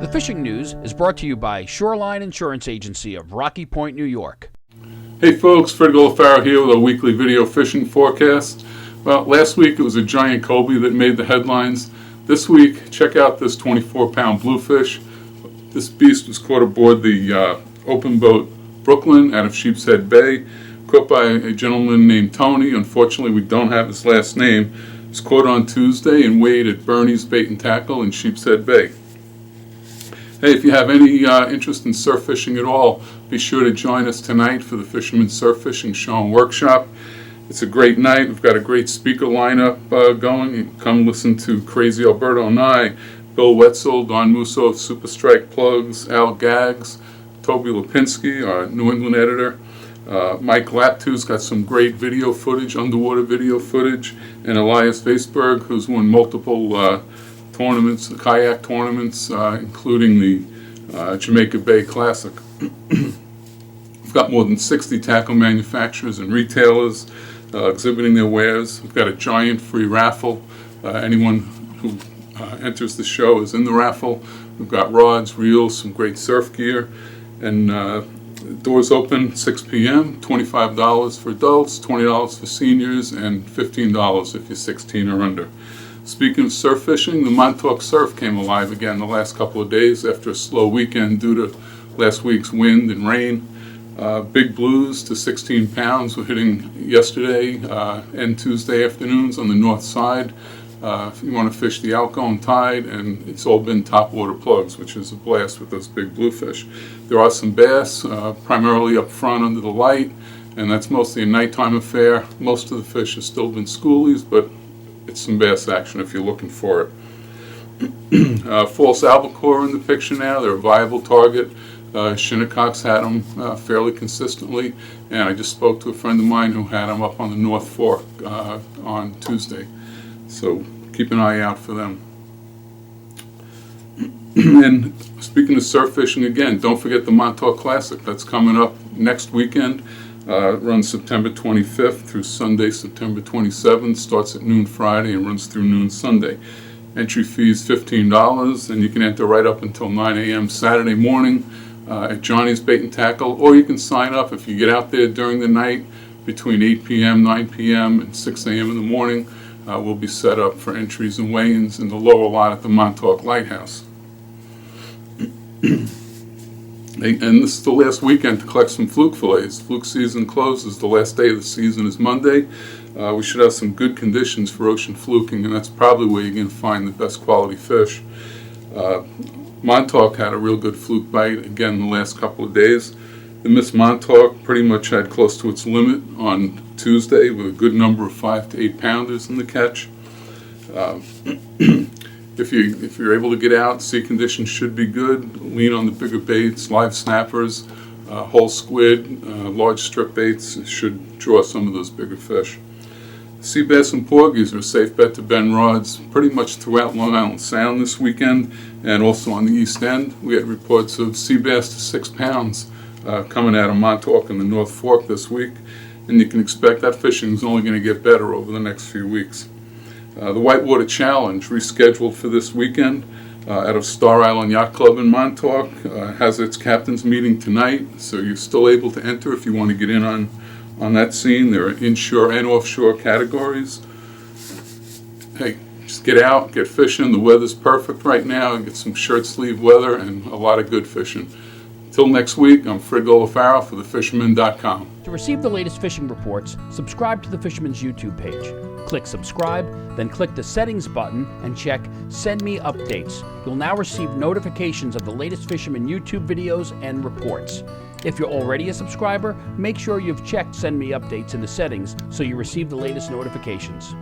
The fishing news is brought to you by Shoreline Insurance Agency of Rocky Point, New York. Hey folks, Fred Golafaro here with a weekly video fishing forecast. Well, last week it was a giant cobia that made the headlines. This week, check out this 24-pound bluefish. This beast was caught aboard the open boat Brooklyn out of Sheepshead Bay, caught by a gentleman named Tony. Unfortunately, we don't have his last name. It was caught on Tuesday and weighed at Bernie's Bait and Tackle in Sheepshead Bay. Hey, if you have any interest in surf fishing at all, be sure to join us tonight for the Fisherman Surf Fishing Show and Workshop. It's a great night. We've got a great speaker lineup going. You can come listen to Crazy Alberto and I, Bill Wetzel, Don Musso of Super Strike Plugs, Al Gaggs, Toby Lipinski, our New England editor. Mike Laptew's got some great video footage, underwater video footage, and Elias Vaisberg, who's won multiple tournaments, the kayak tournaments, including the Jamaica Bay Classic. We've got more than 60 tackle manufacturers and retailers exhibiting their wares. We've got a giant free raffle. Anyone who enters the show is in the raffle. We've got rods, reels, some great surf gear, and doors open 6 p.m., $25 for adults, $20 for seniors, and $15 if you're 16 or under. Speaking of surf fishing, the Montauk surf came alive again the last couple of days after a slow weekend due to last week's wind and rain. Big blues to 16 pounds were hitting yesterday and Tuesday afternoons on the north side. If you want to fish the outgoing tide, and it's all been topwater plugs, which is a blast with those big bluefish. There are some bass, primarily up front under the light, and that's mostly a nighttime affair. Most of the fish have still been schoolies, but it's some bass action if you're looking for it. False albacore in the picture now. They're a viable target. Shinnecock's had them fairly consistently, and I just spoke to a friend of mine who had them up on the North Fork on Tuesday. So keep an eye out for them. And speaking of surf fishing again, don't forget the Montauk Classic. That's coming up next weekend. It runs September 25th through Sunday, September 27th. Starts at noon Friday and runs through noon Sunday. Entry fee is $15, and you can enter right up until 9 a.m. Saturday morning at Johnny's Bait and Tackle, or you can sign up if you get out there during the night between 8 p.m., 9 p.m., and 6 a.m. in the morning. We'll be set up for entries and weigh-ins in the lower lot at the Montauk Lighthouse. And this is the last weekend to collect some fluke fillets. Fluke season closes. The last day of the season is Monday. We should have some good conditions for ocean fluking, and that's probably where you're going to find the best quality fish. Montauk had a real good fluke bite again the last couple of days. The Miss Montauk pretty much had close to its limit on Tuesday with a good number of 5 to 8 pounders in the catch. If you're able to get out, sea conditions should be good. Lean on the bigger baits, live snappers, whole squid, large strip baits should draw some of those bigger fish. Sea bass and porgies are a safe bet to bend rods pretty much throughout Long Island Sound this weekend, and also on the East End. We had reports of sea bass to 6 pounds coming out of Montauk and the North Fork this week, and you can expect that fishing is only going to get better over the next few weeks. The Whitewater Challenge, rescheduled for this weekend out of Star Island Yacht Club in Montauk, has its captain's meeting tonight, so you're still able to enter if you want to get in on that scene. There are inshore and offshore categories. Hey, just get out, get fishing. The weather's perfect right now. Get some shirt sleeve weather and a lot of good fishing. Till next week, I'm Fred Golafaro for thefisherman.com. To receive the latest fishing reports, subscribe to the Fisherman's YouTube page. Click subscribe, then click the settings button and check Send Me Updates. You'll now receive notifications of the latest Fisherman YouTube videos and reports. If you're already a subscriber, make sure you've checked Send Me Updates in the settings so you receive the latest notifications.